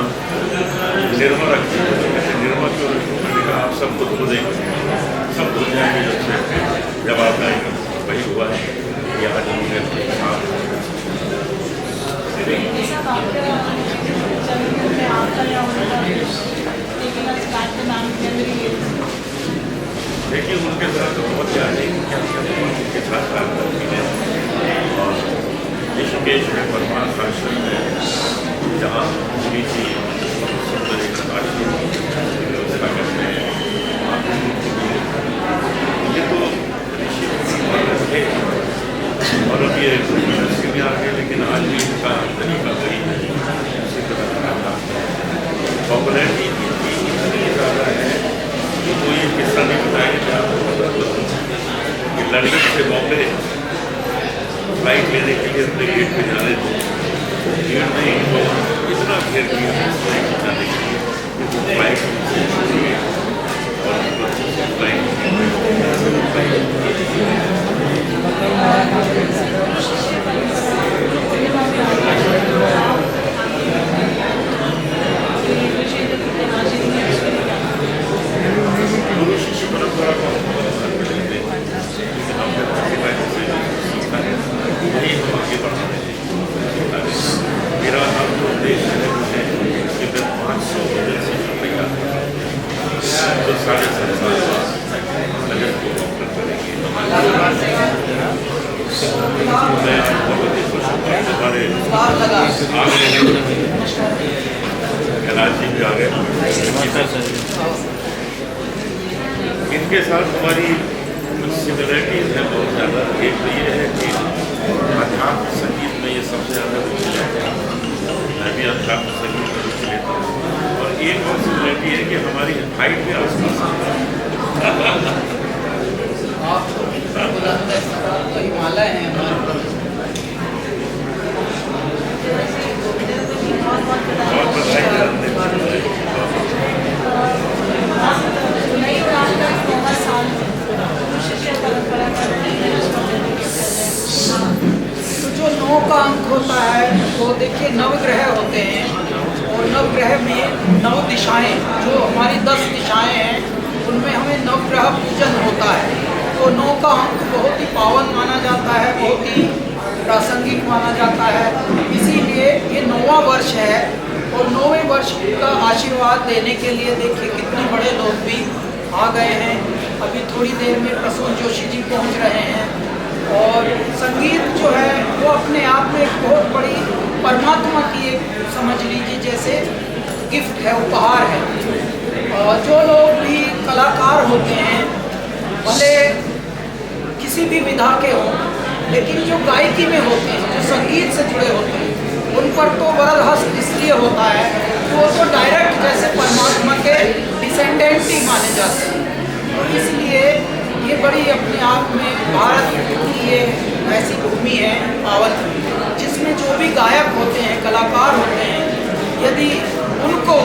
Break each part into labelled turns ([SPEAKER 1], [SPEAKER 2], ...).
[SPEAKER 1] नाम निर्मा रखी, निर्मा क्यों रखी? मैंने कहा आप सब खुद को देंगे, सब दुनिया में जब आप आएंगे वही हुआ है कि आज हमने देखिए उनके साथ तो बहुत जाने उनके साथ काम करती है। और ऋषिकेश में परमार्थ आश्रम है जहाँ नीति सुंदर एक आश्रम व्यवस्था करते हैं। ये तो ऋषि थे और अब ये ऋषि में आ गए, लेकिन आज भी इनका तरीका वही है। उसी तरह पॉपुलरिटी इतनी ज़्यादा है कि कोई एक किस्सा नहीं बताया कि आपको पता तो कि लंदन से बॉम्बे फ्लाइट लेने के लिए अपने गेट पे जाने थे, भीड़ में इनको इतना घेर किया फ्लाइट जाने के लिए फ्लाइट गुरु शिष्य परंपरा को यही हम आगे बढ़ाने हैं। मेरा अब जो उद्देश्य है कि मैं 500 एजेंसी तैयार तो 7.5 साल बजट को डॉक्टर करेंगे। मैं बहुत ही खुश हूँ हमारे आ गए कैलाश जी भी आ गए। इनके साथ हमारी सिमिलरिटीज है बहुत ज़्यादा। एक तो ये है कि अध्यात्म संगीत में ये सबसे ज़्यादा रुचि लेते हैं, मैं भी अध्यात्म संगीत में रुचि लेता हूँ। और एक और सिमिलरिटी है कि हमारी हाइट भी आसपास
[SPEAKER 2] हिमालय है।
[SPEAKER 1] बहुत बधाई
[SPEAKER 2] तो जो 9 का अंक होता है वो देखिए नवग्रह होते हैं और नवग्रह में 9 दिशाएं, जो हमारी 10 दिशाएं हैं उनमें हमें नवग्रह पूजन होता है। तो 9 का अंक बहुत ही पावन माना जाता है, बहुत ही प्रासंगिक माना जाता है। इसीलिए ये 9वां वर्ष है और 9वें वर्ष का आशीर्वाद देने के लिए देखिए कितने बड़े लोग भी आ गए हैं। अभी थोड़ी देर में प्रसून जोशी जी पहुंच रहे हैं। और संगीत जो है वो अपने आप में एक बहुत बड़ी परमात्मा की एक समझ लीजिए जैसे गिफ्ट है, उपहार है। और जो लोग भी कलाकार होते हैं भले किसी भी विधा के हों, लेकिन जो गायकी में होते हैं, जो संगीत से जुड़े होते हैं, उन पर तो वरदहस्त इसलिए होता है कि वो तो डायरेक्ट जैसे परमात्मा के डिसेंडेंट ही माने जाते हैं। और इसलिए ये बड़ी अपने आप में भारत की ये ऐसी भूमि है पावन, जिसमें जो भी गायक होते हैं, कलाकार होते हैं, यदि उनको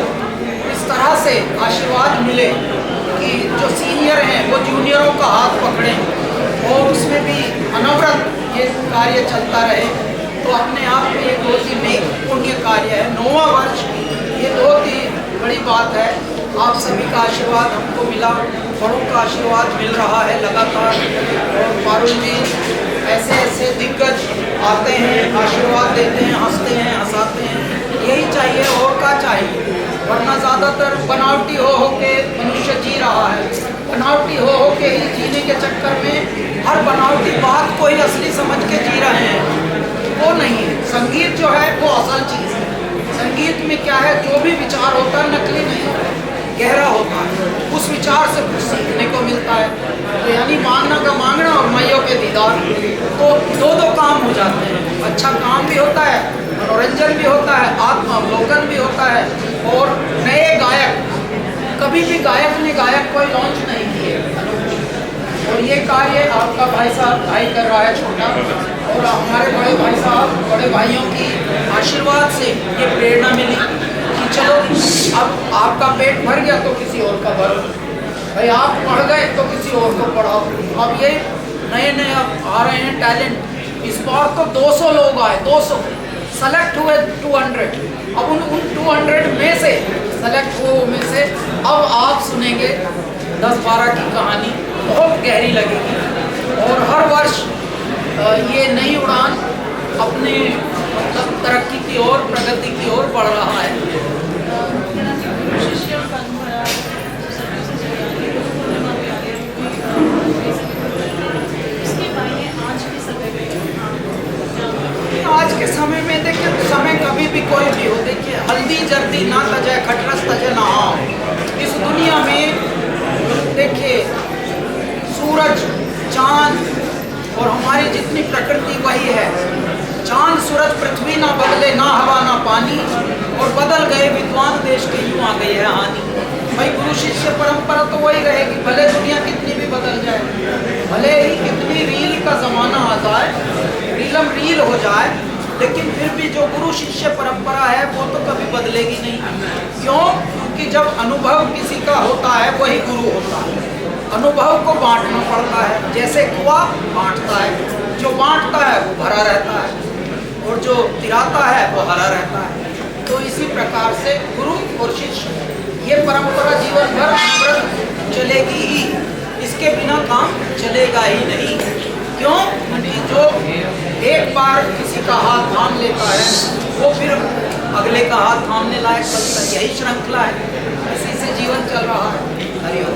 [SPEAKER 2] इस तरह से आशीर्वाद मिले कि जो सीनियर हैं वो जूनियरों का हाथ पकड़ें और उसमें भी अनवरत ये कार्य चलता रहे, तो अपने आप में ये बहुत ही नेक पुण्य कार्य है। 9वां वर्ष ये बहुत ही बड़ी बात है। आप सभी का आशीर्वाद हमको मिला, बड़ों का आशीर्वाद मिल रहा है लगातार। और पारुल जी ऐसे ऐसे दिग्गज आते हैं, आशीर्वाद देते हैं, हंसते हैं, हंसाते हैं। यही चाहिए और क्या चाहिए, वरना ज़्यादातर बनावटी हो के मनुष्य जी रहा है। बनावटी हो के ही जीने के चक्कर में हर बनावटी बात को ही असली समझ के जी रहे हैं, वो नहीं है। संगीत जो है वो असल चीज़ है। संगीत में क्या है, जो भी विचार होता है नकली नहीं होता, गहरा होता है, उस विचार से कुछ सीखने को मिलता है। तो यानी मांगना का मांगना और मैयों के दीदार, तो दो काम हो जाते हैं। अच्छा काम भी होता है, मनोरंजन भी होता है, आत्मावलोकन भी होता है। और नए गायक, कभी भी गायक ने गायक कोई लॉन्च नहीं किए। और ये कार्य आपका भाई साहब भाई कर रहा है छोटा, और हमारे बड़े भाई साहब, बड़े भाइयों की आशीर्वाद से ये प्रेरणा मिली कि चलो अब आपका पेट भर गया तो किसी और का भरो, भाई आप पढ़ गए तो किसी और को पढ़ाओ। अब ये नए नए अब आ रहे हैं टैलेंट। इस बार तो 200 लोग आए, 200 सेलेक्ट हुए 200। अब उन 200 में से सेलेक्ट हुए में से अब आप सुनेंगे 10-12 की कहानी, बहुत गहरी लगेगी। और हर वर्ष ये नई उड़ान अपने तरक्की की ओर, प्रगति की ओर बढ़ रहा है।
[SPEAKER 3] शिष्य परंपरा सदियों से चली आ रही है, इसके मायने आज के समय में
[SPEAKER 2] आज के समय में देखिए, समय कभी भी कोई भी हो, देखिए हल्दी जल्दी ना तजे खटरस तजे ना आम। इस दुनिया में देखिए सूरज, चांद और हमारी जितनी प्रकृति वही है। चांद सूरज पृथ्वी ना बदले, ना हवा ना पानी, और बदल गए विद्वान देश के, यूं आ गई है हानि। भाई गुरु शिष्य परंपरा तो वही रहेगी, भले दुनिया कितनी भी बदल जाए, भले ही कितनी रील का जमाना आ जाए, रीलम रील हो जाए, लेकिन फिर भी जो गुरु शिष्य परंपरा है वो तो कभी बदलेगी नहीं। क्यों? क्योंकि जब अनुभव किसी का होता है वही गुरु होता है। अनुभव को बांटना पड़ता है, जैसे कुआं बांटता है, जो बांटता है वो भरा रहता है और जो तिराता है वो हरा रहता है। तो इसी प्रकार से गुरु और शिष्य ये परंपरा जीवन भर अनवरत चलेगी ही, इसके बिना काम चलेगा ही नहीं। क्यों? क्योंकि जो एक बार किसी का हाथ थाम लेता है वो फिर अगले का हाथ थामने लायक बनता है, यही श्रृंखला है, इसी से जीवन चल रहा है। हरिओम।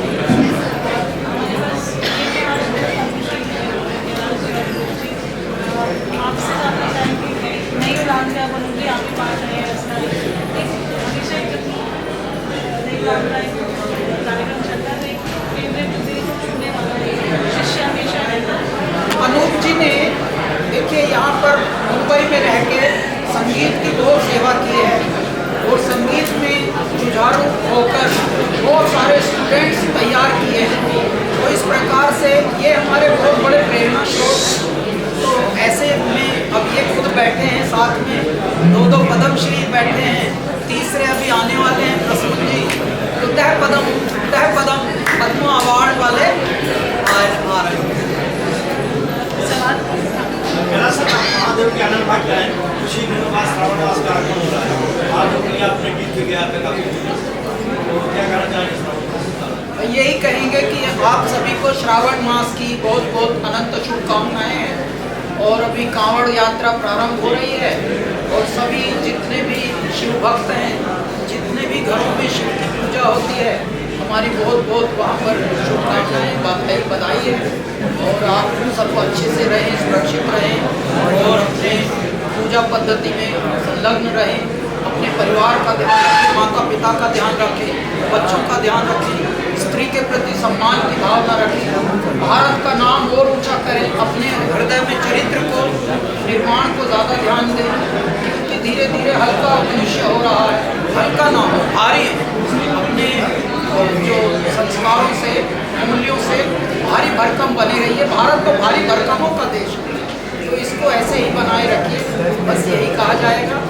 [SPEAKER 3] आपसे जानना चाहेंगे नई उड़ान क्या बनूंगी, आगे बात रहे हैं इसका हमेशा नई उड़ान का एक कार्यक्रम चलता है, फेवरेट सुनने वाला शिष्य हमेशा रहता है।
[SPEAKER 2] अनूप जी ने देखिए यहाँ पर मुंबई में रह के संगीत की बहुत सेवा की है और संगीत में जुझारू होकर बहुत सारे स्टूडेंट्स तैयार किए हैं। तो इस प्रकार से ये हमारे बहुत बड़े प्रेरणा स्रोत हैं। तो ऐसे में अब ये खुद बैठे हैं साथ में, दो पद्मश्री बैठे हैं, तीसरे अभी आने वाले हैं प्रसून जी, तो तह पद्म पद्म अवार्ड वाले आ रहे हैं।
[SPEAKER 4] मेरा सर महादेव के आनंद भाग है, खुशी में श्रावण मास का आगमन हो रहा है। आज अपने आपने गीत के गया था काफी, तो क्या कहना चाहेंगे?
[SPEAKER 2] यही कहेंगे कि आप सभी को श्रावण मास की बहुत बहुत अनंत शुभकामनाएं हैं। और अभी कांवड़ यात्रा प्रारंभ हो रही है और सभी जितने भी शिव भक्त हैं, जितने भी घरों में शिव की पूजा होती है, हमारी बहुत बहुत वहाँ पर शुभकामनाएं, बधाई है। और आप सब अच्छे से रहें, सुरक्षित रहें और अपने पूजा पद्धति में संलग्न रहें, अपने परिवार का ध्यान रखें, माता पिता का ध्यान रखें, बच्चों का ध्यान रखें, स्त्री के प्रति सम्मान की भावना रखें, भारत का नाम और ऊंचा करें, अपने हृदय में चरित्र को निर्माण को ज़्यादा ध्यान दें, क्योंकि धीरे धीरे हल्का मनुष्य हो रहा है, हल्का ना हो, भारी अपने जो संस्कारों से, मूल्यों से भारी भरकम बने रहिए। भारत तो भारी भरकमों का देश है, तो इसको ऐसे ही बनाए रखिए, बस यही कहा जाएगा।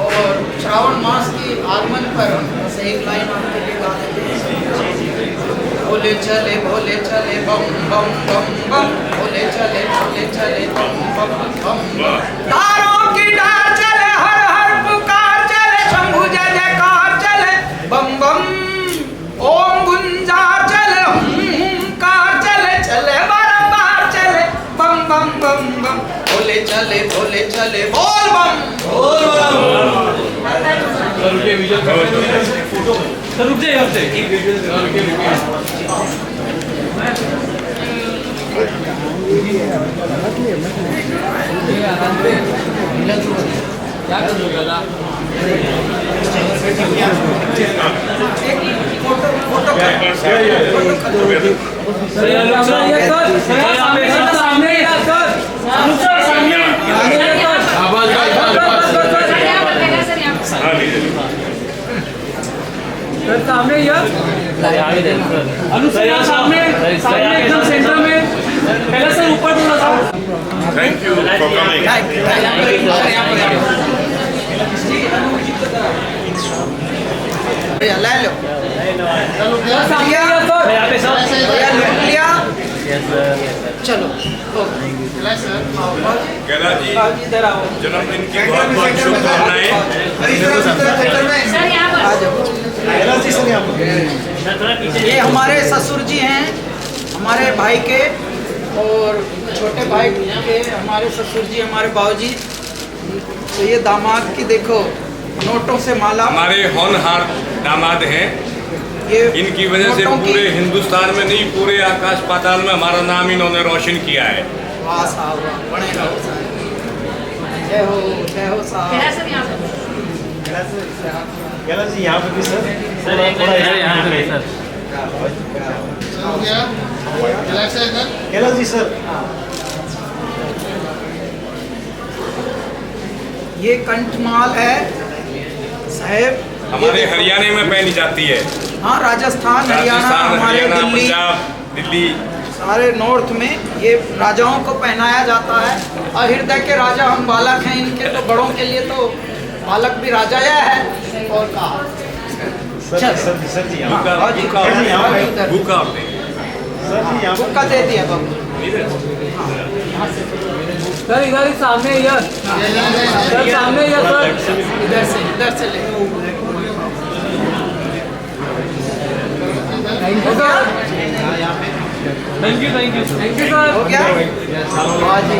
[SPEAKER 2] और श्रावण मास के आगमन पर बस एक लाइन आपके लिए गा देते हैं। भोले चले बम बम बम बम, भोले चले बम बम बम बम। तारों की डार चले, हर हर पुकार चले, शंभु जय जयकार चले, बम बम। ओम गुंजार चले, हुंकार चले, चले बारंबार चले, बम बम बम बम। भोले चले बोल बम बोल बम।
[SPEAKER 5] सर रुक जाइए आपसे एक वीडियो क्या कर लो दादा सामने अनुसर सामने एकदम सेंटर में पहले से ऊपर थोड़ा सा।
[SPEAKER 1] Thank you for coming.
[SPEAKER 2] ले लो
[SPEAKER 5] सामने
[SPEAKER 2] लिया। चलो ओके
[SPEAKER 1] कैलाश जी
[SPEAKER 2] इधर आओ
[SPEAKER 1] जन्मदिन की बहुत बहुत शुभकामनाएं।
[SPEAKER 3] सर यहाँ पर
[SPEAKER 2] आ जाओ। ये हमारे ससुर जी हैं, हमारे भाई के और छोटे भाई के हमारे ससुर जी, हमारे बाबूजी। तो ये दामाद की देखो नोटों से माला।
[SPEAKER 1] हमारे होनहार दामाद हैं।
[SPEAKER 2] ये
[SPEAKER 1] इनकी वजह से
[SPEAKER 2] नोटों की-
[SPEAKER 1] पूरे हिंदुस्तान में नहीं, पूरे आकाश पाताल में हमारा नाम इन्होंने रोशन किया है।
[SPEAKER 2] वाह साहब वाह, बने रहो साहब। जय हो साहब।
[SPEAKER 3] कैला सर यहाँ पर
[SPEAKER 4] कैलाश जी यहाँ पे भी सर थोड़ा कैलाश जी सर
[SPEAKER 2] ये कंठमाल है साहेब।
[SPEAKER 1] हमारे हरियाणा में पहनी जाती है।
[SPEAKER 2] हाँ, राजस्थान हरियाणा
[SPEAKER 1] राजस्थान,
[SPEAKER 2] हमारे
[SPEAKER 1] हरियाणा,
[SPEAKER 2] दिल्ली
[SPEAKER 1] पंजाब, दिल्ली।
[SPEAKER 2] सारे नॉर्थ में ये राजाओं को पहनाया जाता है। और हृदय के राजा हम बालक हैं इनके, तो बड़ों के लिए तो बालक भी राजा या है। और कहा
[SPEAKER 4] सर जी यहाँ
[SPEAKER 1] भूखा
[SPEAKER 2] हाँ जी,
[SPEAKER 1] भूखा
[SPEAKER 2] हाँ जी, हाँ जी, उधर।
[SPEAKER 1] भूखा होते हैं।
[SPEAKER 4] सर जी यहाँ
[SPEAKER 2] हुक्का दे दिया बाबू।
[SPEAKER 5] सर इधर ही सामने इधर सर सामने इधर सर
[SPEAKER 2] इधर से ले।
[SPEAKER 5] Thank you sir thank you sir
[SPEAKER 2] हो गया? वाह जी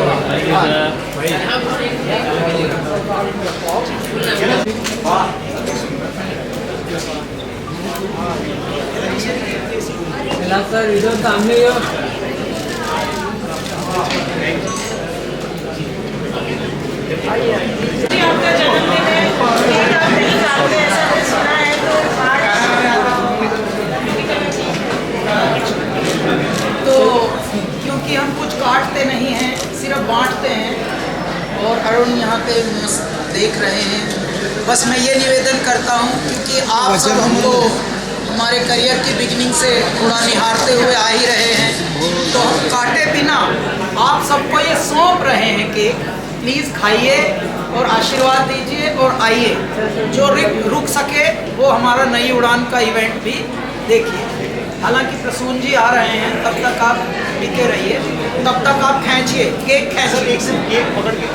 [SPEAKER 2] वाह।
[SPEAKER 5] कैलाश सर इधर सामने इधर
[SPEAKER 3] आपका जन्मदिन है, लेकिन आप नहीं खाते, ऐसा कुछ सुना है तो
[SPEAKER 2] तो क्योंकि हम कुछ काटते नहीं हैं, सिर्फ बांटते हैं। और अरुण यहाँ पे मस्त देख रहे हैं। बस मैं ये निवेदन करता हूँ क्योंकि आप सब हमको हमारे करियर की बिगनिंग से थोड़ा निहारते हुए आ ही रहे हैं, तो हम काटे बिना आप सबको ये सौंप रहे हैं कि प्लीज़ खाइए और आशीर्वाद दीजिए और आइए। जो रुक सके वो हमारा नई उड़ान का इवेंट भी देखिए। हालांकि प्रसून जी आ रहे हैं, तब तक आप टिके रहिए, तब तक आप खींचिए केक,
[SPEAKER 4] सर एक
[SPEAKER 2] खींचिए।
[SPEAKER 4] से केक पकड़ के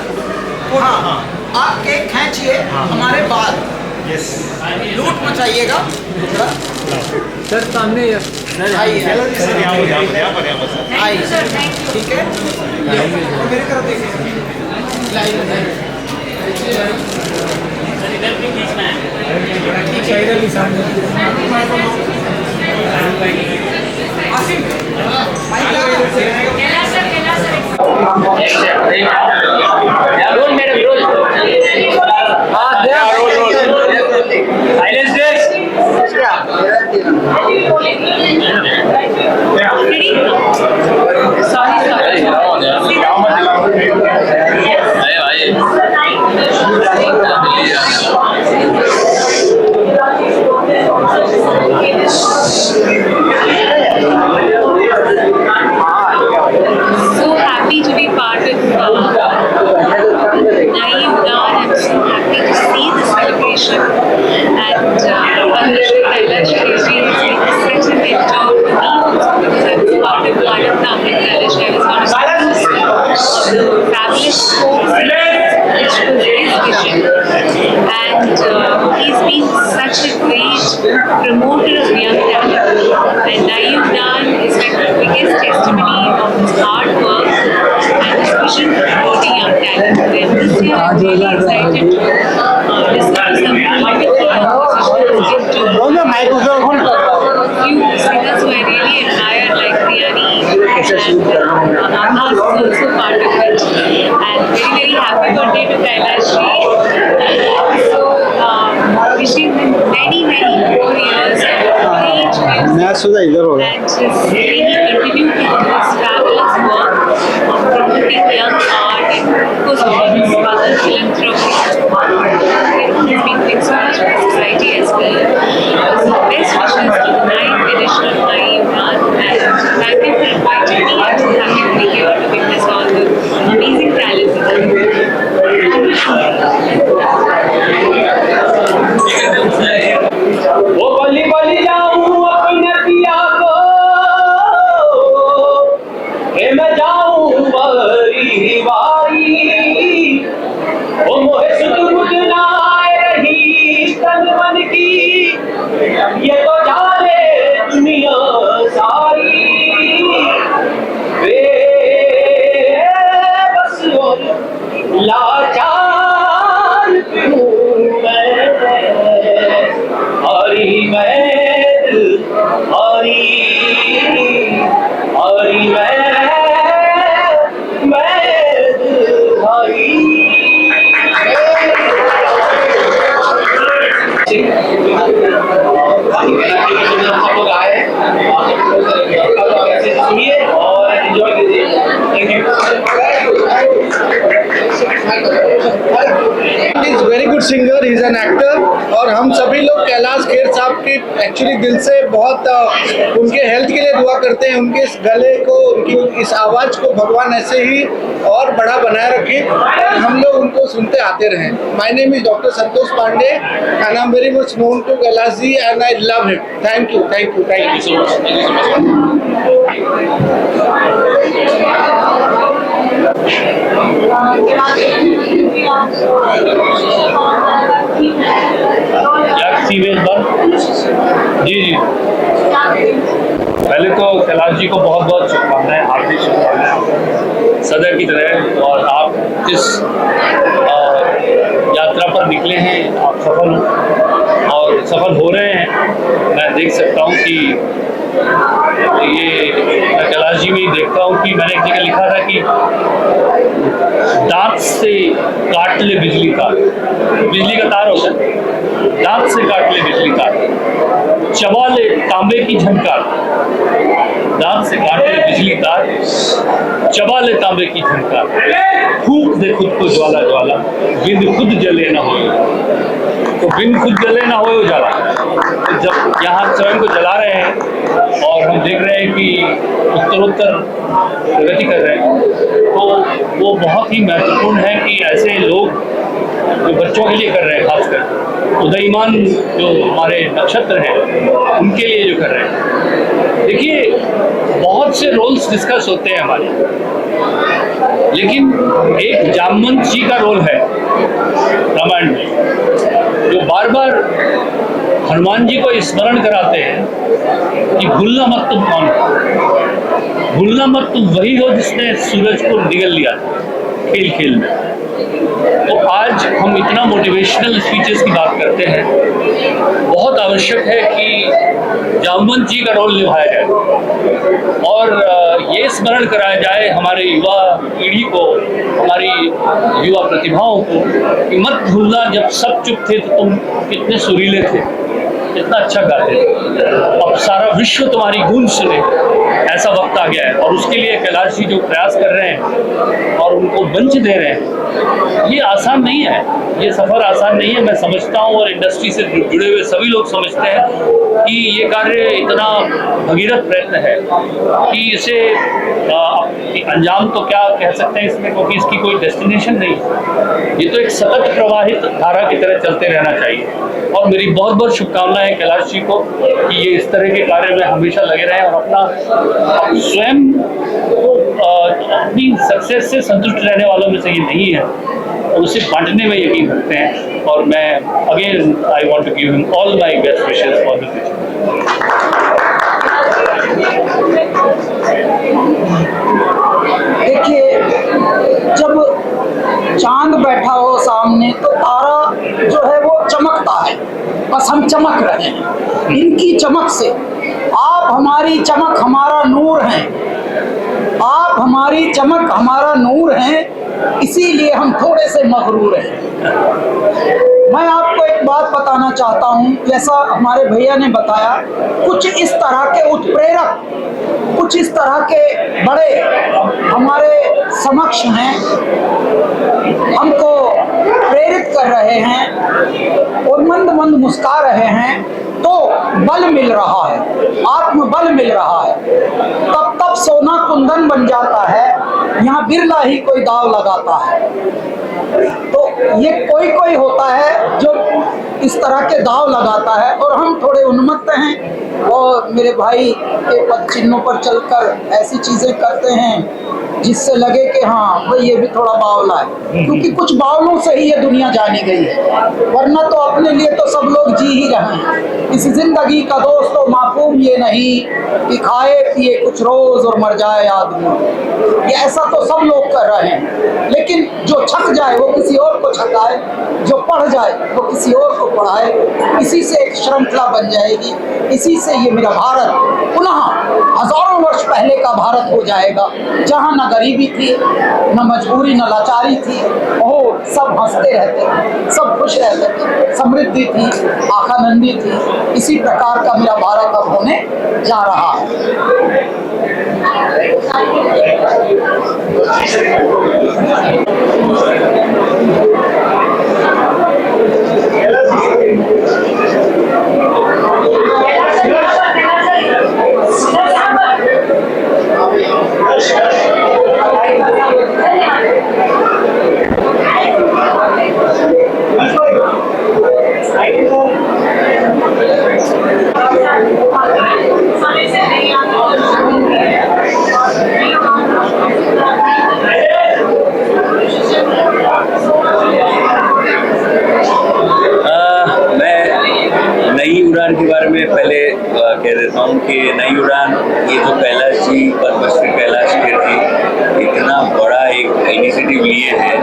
[SPEAKER 2] हाँ, आप केक खींचिए हमारे बाद,
[SPEAKER 4] यस
[SPEAKER 2] लूट मचाइएगा।
[SPEAKER 5] सर सामने इधर
[SPEAKER 2] आइए
[SPEAKER 4] कैलाश जी सर यहाँ पर sir
[SPEAKER 3] thank you sir, thank you.
[SPEAKER 2] ठीक है, मेरे तरफ देखिए। लाइन में ठीक है,
[SPEAKER 5] इधर भी सामने
[SPEAKER 2] Asim
[SPEAKER 3] Kailash sir
[SPEAKER 5] roll madam roll हाँ दे roll silence
[SPEAKER 3] So happy to be part of Naive Udan. I'm so happy to see the celebration, and Padmashri Kailash Kejri has been such a mentor to me also, because I was part of one of the Amrit Kailash. I was one of the fabulous folks, which was his vision, and he's been such a great promoter of young talent, and Naive Udan is like the biggest testimony of his hard work and his vision for promoting young talent. And this year I'm really excited to discuss some wonderful compositions to few singers who I really admire, like Priyani, and Abbas is also part of it. And very, very happy birthday to Kailash Ji. So wishing him many, many more years of great music, and just may he continue to do his fabulous work of promoting young art and of course all his other philanthropy. He's been doing so much for society as well. So best wishes to the 9th edition of Naive Udan, and thank you for inviting me. I'm so happy to be here to witness all the amazing talent in the world.
[SPEAKER 5] वो बली बली जाऊं अपने पिया को, मैं जाऊं
[SPEAKER 6] सब लोग आए सुनिए और एंजॉय कीजिए। Thank you.
[SPEAKER 7] Is very good singer, he is an actor. और हम सभी लोग कैलाश खेर साहब की एक्चुअली दिल से बहुत उनके हेल्थ के लिए दुआ करते हैं। उनके इस गले को, उनकी इस आवाज़ को भगवान ऐसे ही और बड़ा बनाए रखे और हम लोग उनको सुनते आते रहें। My name is doctor Santosh Pandey and I am very much known to Kailash ji and I love him. Thank you, thank you, thank you so much, thank you so
[SPEAKER 5] जी जी, पहले तो कैलाश जी को बहुत बहुत शुभकामनाएं, हार्दिक शुभकामनाएं सदा की तरह। और आप इस यात्रा पर निकले हैं, आप सफल हो और सफल हो रहे हैं। मैं देख सकता हूँ कि ये मैं कैलाश जी में ही देखता हूँ कि मैंने एक जगह लिखा था कि दांत से काट ले बिजली तार, बिजली का तार होता है, दांत से काट ले बिजली तार, चबा ले तांबे की झनकार, दांत से काट ले बिजली तार, चबा ले तांबे की झनकार, फूंक दे खुद को ज्वाला ज्वाला, बिन खुद जले ना हो। तो बिन खुद जले ना हो जाला, तो जब यहाँ स्वयं को जला रहे हैं और हम देख रहे हैं कि उत्तरोत्तर प्रगति कर रहे हैं, तो वो बहुत ही महत्वपूर्ण है कि ऐसे लोग जो बच्चों के लिए कर रहे हैं, खासकर उदयमान जो हमारे नक्षत्र हैं उनके लिए जो कर रहे हैं। देखिए, बहुत से रोल्स डिस्कस होते हैं हमारे, लेकिन एक जामवंत जी का रोल है रामायण में, जो बार बार हनुमान जी को स्मरण कराते हैं कि भूलना मत तुम कौन हो, भूलना मत तुम वही हो जिसने सूरज को निगल लिया खेल खेल में। तो आज हम इतना मोटिवेशनल स्पीचेस की बात करते हैं, बहुत आवश्यक है कि जामवंत जी का रोल निभाया जाए और ये स्मरण कराया जाए हमारे युवा पीढ़ी को, हमारी युवा प्रतिभाओं को कि मत भूलना जब सब चुप थे तो तुम कितने सुरीले थे, कितना अच्छा गाते थे, अब सारा विश्व तुम्हारी गूंज सुने, ऐसा वक्त आ गया है। और उसके लिए कैलाश जी जो प्रयास कर रहे हैं और उनको मंच दे रहे हैं, ये आसान नहीं है, ये सफ़र आसान नहीं है। मैं समझता हूँ और इंडस्ट्री से जुड़े हुए सभी लोग समझते हैं कि ये कार्य इतना भगीरथ प्रयत्न है कि इसे अंजाम तो क्या कह सकते हैं इसमें, क्योंकि इसकी कोई डेस्टिनेशन नहीं है। ये तो एक सतत प्रवाहित धारा की तरह चलते रहना चाहिए। और मेरी बहुत बहुत शुभकामनाएं हैं कैलाश जी को कि ये इस तरह के कार्य में हमेशा लगे रहें और अपना स्वयं अपनी सक्सेस से संतुष्ट रहने वालों में से ये नहीं है, उसे बांटने में यकीन रखते हैं। और मैं again I want to give him all my best wishes for the future.
[SPEAKER 2] देखिए, जब चांद बैठा हो सामने तो तारा जो है वो चमकता है, बस हम चमक रहे हैं इनकी चमक से। आप हमारी चमक हमारा नूर हैं, आप हमारी चमक हमारा नूर हैं, इसीलिए हम थोड़े से मगरूर हैं। मैं आपको एक बात बताना चाहता हूँ, जैसा हमारे भैया ने बताया, कुछ इस तरह के उत्प्रेरक, कुछ इस तरह के बड़े हमारे समक्ष हैं, हमको प्रेरित कर रहे हैं और मंद मंद मुस्कुरा रहे हैं, तो बल मिल रहा है, आत्मबल मिल रहा है। तब तब सोना कुंदन बन जाता है, यहाँ बिरला ही कोई दाव लगाता है। तो ये कोई होता है जो इस तरह के दाव लगाता है और हम थोड़े उन्मत्त हैं और मेरे भाई के पद चिन्हों पर चलकर ऐसी चीजें करते हैं जिससे लगे कि हाँ भाई ये भी थोड़ा बावला है, क्योंकि कुछ बावलों से ही ये दुनिया जानी गई है, वरना तो अपने लिए तो सब लोग जी ही रहे हैं। इस जिंदगी का दोस्तों माफूम ये नहीं कि खाए पिए कुछ रोज और मर जाए आदमी, ये ऐसा तो सब लोग कर रहे हैं। लेकिन जो छक जाए वो किसी और को छकाए, जो पढ़ जाए वो किसी और को पढ़ाए, इसी से एक श्रृंखला बन जाएगी, इसी से ये मेरा भारत पुनः हजारों वर्ष पहले का भारत हो जाएगा, जहाँ न गरीबी थी, न मजबूरी, न लाचारी थी। और सब हंसते रहते थे, सब खुश रहते थे, समृद्धि थी, आखानंदी थी। इसी प्रकार का मेरा भारत अब होने जा रहा है।
[SPEAKER 8] मैं नई उड़ान के बारे में पहले कह देता हूँ कि नई उड़ान ये जो कैलाश जी, पद्मश्री कैलाश खेर जी इतना बड़ा एक इनिशिएटिव लिए हैं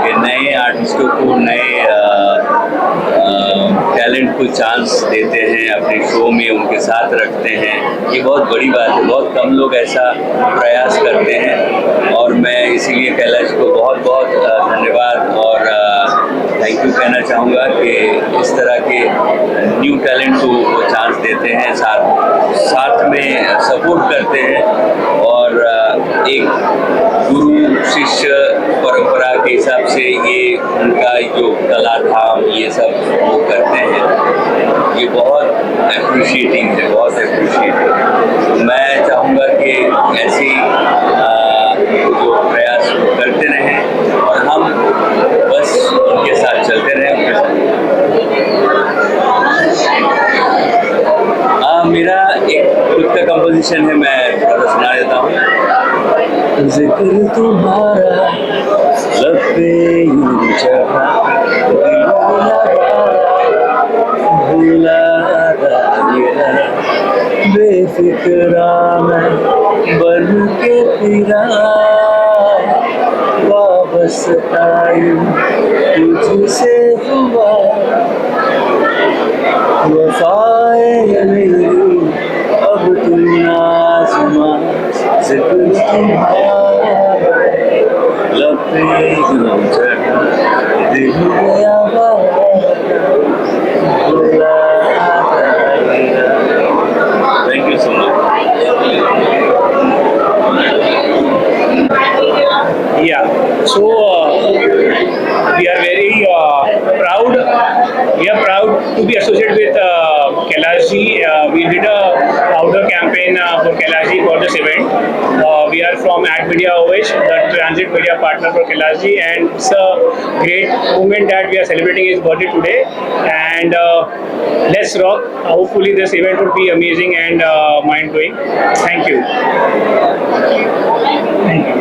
[SPEAKER 8] कि नए आर्टिस्टों को, नए टैलेंट को चांस देते हैं, अपने शो में उनके साथ रखते हैं। ये बहुत बड़ी बात है, बहुत कम लोग ऐसा प्रयास करते हैं और मैं इसीलिए कैलाश को बहुत बहुत धन्यवाद और थैंक यू कहना चाहूँगा कि इस तरह के न्यू टैलेंट को वो चांस देते हैं, साथ में सपोर्ट करते हैं और एक गुरु शिष्य परंपरा के हिसाब से ये उनका जो कला धाम ये सब वो करते हैं। ये बहुत अप्रिशिएटिंग है, बहुत अप्रिशिएटिंग है। मैं चाहूँगा कि ऐसी जो प्रयास करते रहें और हम बस उनके साथ चलते रहें, उनके साथ। मेरा एक खुद का कंपोजिशन है, मैं थोड़ा सुना देता हूँ। जिक्र तुम्हारा लब पे यूं चढ़ा, भूला दायरा, बेफिक्रा मैं बन के फिरा, वापस आई तुझसे हुआ वफाए मेरी, अब तुम आसमां जिक्र तुम्हारा लब पे यूं चढ़ा, दिल गया भूला दायरा। Thank you so much.
[SPEAKER 5] Yeah, so we are very proud. We are proud to be associated with Kailash ji. We did a outdoor campaign for Kailash ji for this event. We are from Ad Media OH, the transit media partner for Kailash ji, and it's a great moment that we are celebrating his birthday today. And let's rock. Hopefully, this event would be amazing and mind-blowing. Thank you. Thank you.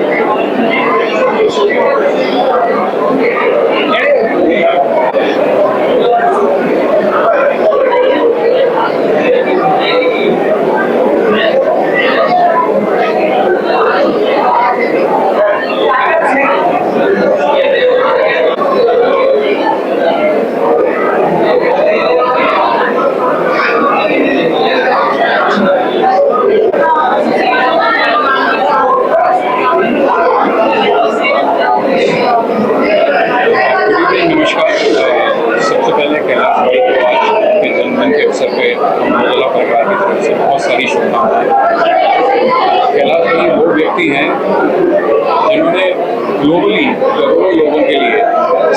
[SPEAKER 9] Globally करोड़ों लोगों के लिए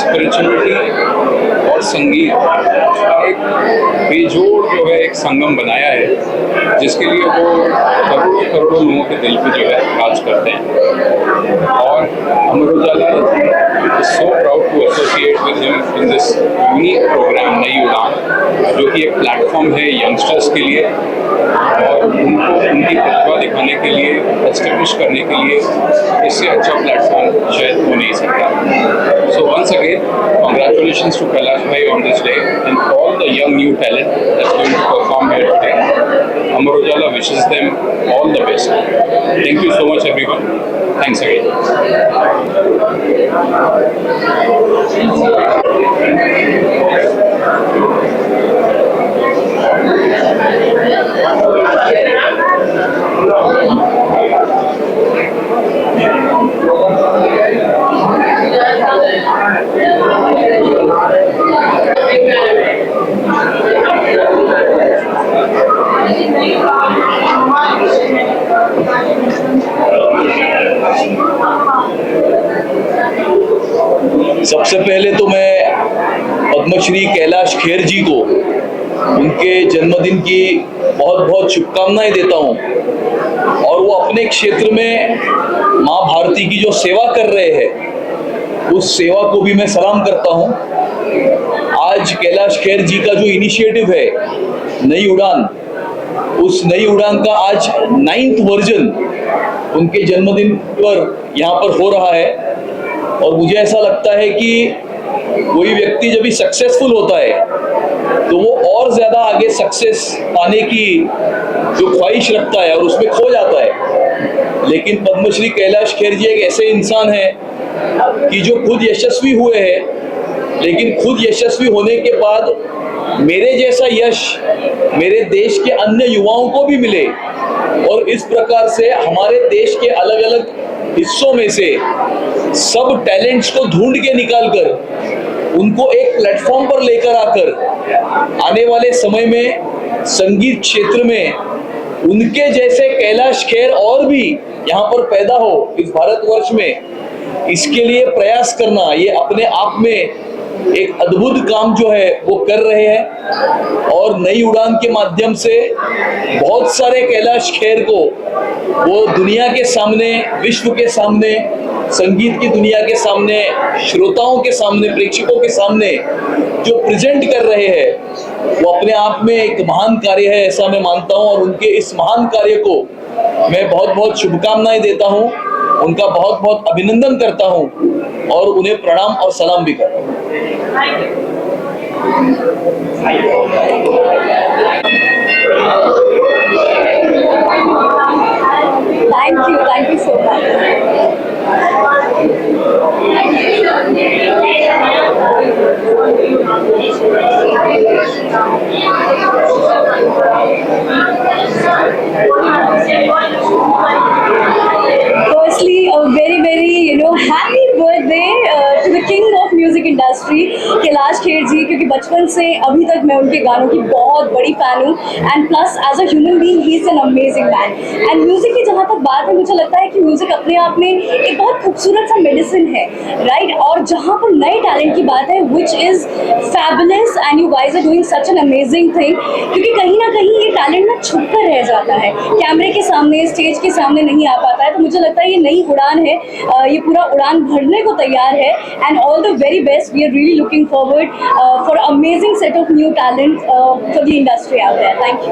[SPEAKER 9] spirituality और संगीत का एक बेजोड़ जो है एक संगम बनाया है, जिसके लिए वो करोड़ों करोड़ों लोगों के दिल पे जो है राज करते हैं। और Amar Ujala is so proud to associate with him in this unique program नई उड़ान, जो कि एक प्लेटफॉर्म है यंगस्टर्स के लिए और उनको उनकी प्रतिभा दिखाने के लिए, एस्टेब्लिश करने के लिए इससे अच्छा प्लेटफॉर्म शायद हो नहीं सकता। So once again, congratulations to Kailash bhai on this day and all the young new talent that's going to perform here today. Amar Ujala wishes them all the best. Thank you so much everyone. Thanks again.
[SPEAKER 6] Yeah.
[SPEAKER 10] सबसे पहले तो मैं पद्मश्री कैलाश खेर जी को उनके जन्मदिन की बहुत बहुत शुभकामनाएं देता हूं, और वो अपने क्षेत्र में माँ भारती की जो सेवा कर रहे हैं उस सेवा को भी मैं सलाम करता हूं। आज कैलाश खेर जी का जो इनिशिएटिव है नई उड़ान, उस नई उड़ान का आज 9th वर्जन उनके जन्मदिन पर यहाँ पर हो रहा है, और मुझे ऐसा लगता है कि कोई व्यक्ति जब भी सक्सेसफुल होता है तो वो और ज़्यादा आगे सक्सेस पाने की जो ख्वाहिश रखता है और उसमें खो जाता है। लेकिन पद्मश्री कैलाश खेर जी एक ऐसे इंसान हैं कि जो खुद यशस्वी हुए हैं, लेकिन खुद यशस्वी होने के बाद मेरे जैसा यश मेरे देश के अन्य युवाओं को भी मिले, और इस प्रकार से हमारे देश के अलग अलग हिस्सों में से सब टैलेंट्स को ढूंढ के निकालकर उनको एक प्लेटफॉर्म पर लेकर आकर आने वाले समय में संगीत क्षेत्र में उनके जैसे कैलाश खेर और भी यहाँ पर पैदा हो इस भारतवर्ष में, इसके लिए प्रयास करना ये अपने आप में एक अद्भुत काम जो है वो कर रहे हैं। और नई उड़ान के माध्यम से बहुत सारे कैलाश खेर को वो दुनिया के सामने, विश्व के सामने, संगीत की दुनिया के सामने, श्रोताओं के सामने, प्रेक्षकों के सामने जो प्रेजेंट कर रहे हैं वो अपने आप में एक महान कार्य है, ऐसा मैं मानता हूं। और उनके इस महान कार्य को मैं बहुत बहुत शुभकामनाएं देता हूं, उनका बहुत बहुत अभिनंदन करता हूं और उन्हें प्रणाम और सलाम भी करता हूं।
[SPEAKER 11] Thank you so Firstly, a very happy birthday to the king of music industry, Kailash Kher जी, क्योंकि बचपन से अभी तक मैं उनके गानों की बहुत बड़ी फैन हूँ, and plus as a human being he is an amazing man. And music की जहाँ तक बात है, मुझे लगता है कि म्यूजिक अपने आप में एक बहुत खूबसूरत सा मेडिसिन है, राइट? और जहाँ पर नए टैलेंट की बात है, which is fabulous, and you guys are doing such an amazing thing, क्योंकि कहीं ना कहीं ये टैलेंट ना छुप कर रह जाता है, कैमरे के सामने, स्टेज के सामने नहीं आ पाता है। तो मुझे लगता है ये नई उड़ान है, ये पूरा उड़ान भरने को तैयार है, and all the very best. We are really looking forward for amazing set of new talent for the industry out there. Thank you.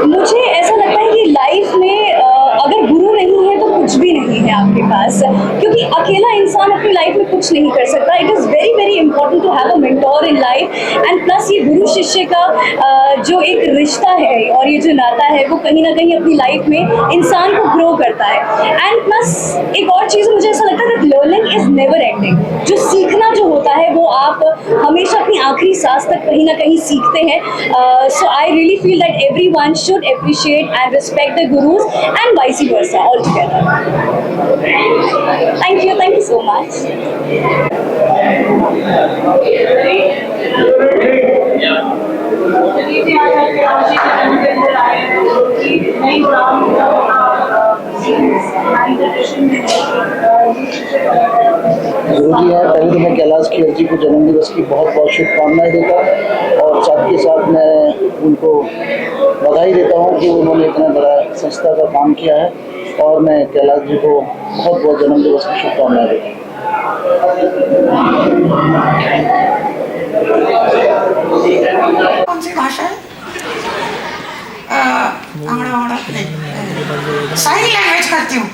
[SPEAKER 11] मुझे ऐसा लगता है कि लाइफ में अगर गुरु नहीं है तो कुछ भी नहीं है आपके पास, क्योंकि अकेला इंसान अपनी लाइफ में कुछ नहीं कर सकता। It is very very important to have a mentor in life, and plus ये गुरु शिष्य का जो एक रिश्ता है और ये जो नाता है वो कहीं ना कहीं अपनी लाइफ में इंसान को ग्रो करता है। एंड प्लस एक और चीज़ मुझे ऐसा लगता है that learning is never ending. जो सीखना जो होता है वो आप हमेशा अपनी आखिरी सांस तक कहीं ना कहीं सीखते हैं। So I really feel that everyone should appreciate and respect the gurus and vice versa all together. Thank you so much.
[SPEAKER 7] Guru ji हैं, पहले तो मैं कैलाश खेर जी को जन्मदिवस की बहुत बहुत शुभकामनाएं देता हूँ, और साथ के साथ मैं उनको बधाई देता हूँ कि उन्होंने इतना बड़ा संस्था का काम किया है, और मैं कैलाश जी को बहुत बहुत जन्मदिवस की शुभकामनाएं देता हूँ।
[SPEAKER 2] कौन सी भाषा है? साइन लैंग्वेज करती हूँ।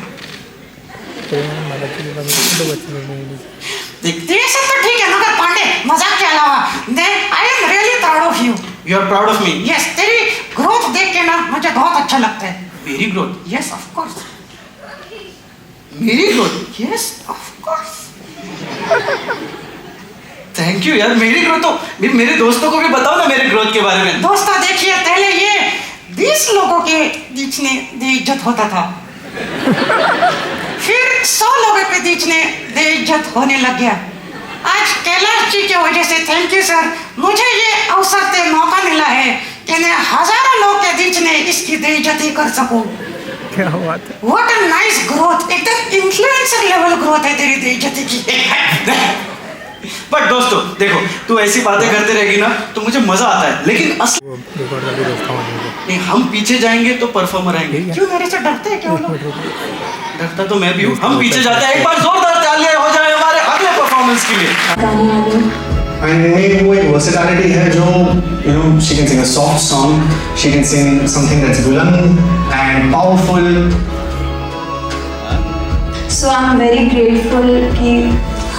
[SPEAKER 2] दिग्दर्शन तो ठीक है, मगर पांडे मजाक के अलावा I am really proud of you.
[SPEAKER 4] You are proud of me?
[SPEAKER 2] Yes, तेरी ग्रोथ देख के ना मुझे बहुत अच्छा लगता है।
[SPEAKER 4] मेरी ग्रोथ?
[SPEAKER 2] Yes of course.
[SPEAKER 4] मेरी growth?
[SPEAKER 2] Yes of course.
[SPEAKER 4] Thank you यार। मेरी ग्रोथ तो मेरे दोस्तों को भी बताओ ना मेरे ग्रोथ के बारे में।
[SPEAKER 2] दोस्तों देखिए, पहले ये 20 लोगों के बीच में बेइज्जत होता था, फिर 100 लोगों के बीच में बेइज्जत होने लग गया। आज कैलाश जी की वजह से, थैंक यू सर, मुझे ये अवसर से मौका मिला है कि मैं हजारों लोग के बीच में इसकी बेइज्जती कर सकूं।
[SPEAKER 12] क्या बात है।
[SPEAKER 13] व्हाट अ नाइस ग्रोथ, एकदम इन्फ्लुएंसर लेवल ग्रोथ है तेरी बेइज्जती की।
[SPEAKER 4] बट दोस्तों देखो, तू ऐसी बातें करते रहेगी ना तो मुझे मजा आता है, लेकिन नहीं, हम पीछे जाएंगे तो परफॉर्मर आएंगे।
[SPEAKER 13] क्यों मेरे से डरते हैं क्या वो लोग?
[SPEAKER 4] डरता तो मैं भी हूँ। हम पीछे जाते हैं, एक बार जोरदार तालियां हो जाए हमारे अगले परफॉर्मेंस के लिए।
[SPEAKER 14] And मेरे वो एक versatility है जो she can sing a soft song, she can sing something that's buland and powerful.
[SPEAKER 11] So I'm very grateful कि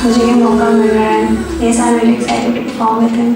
[SPEAKER 11] मुझे ये मौका मिल रहा है। Yes, I'm really excited to perform with him.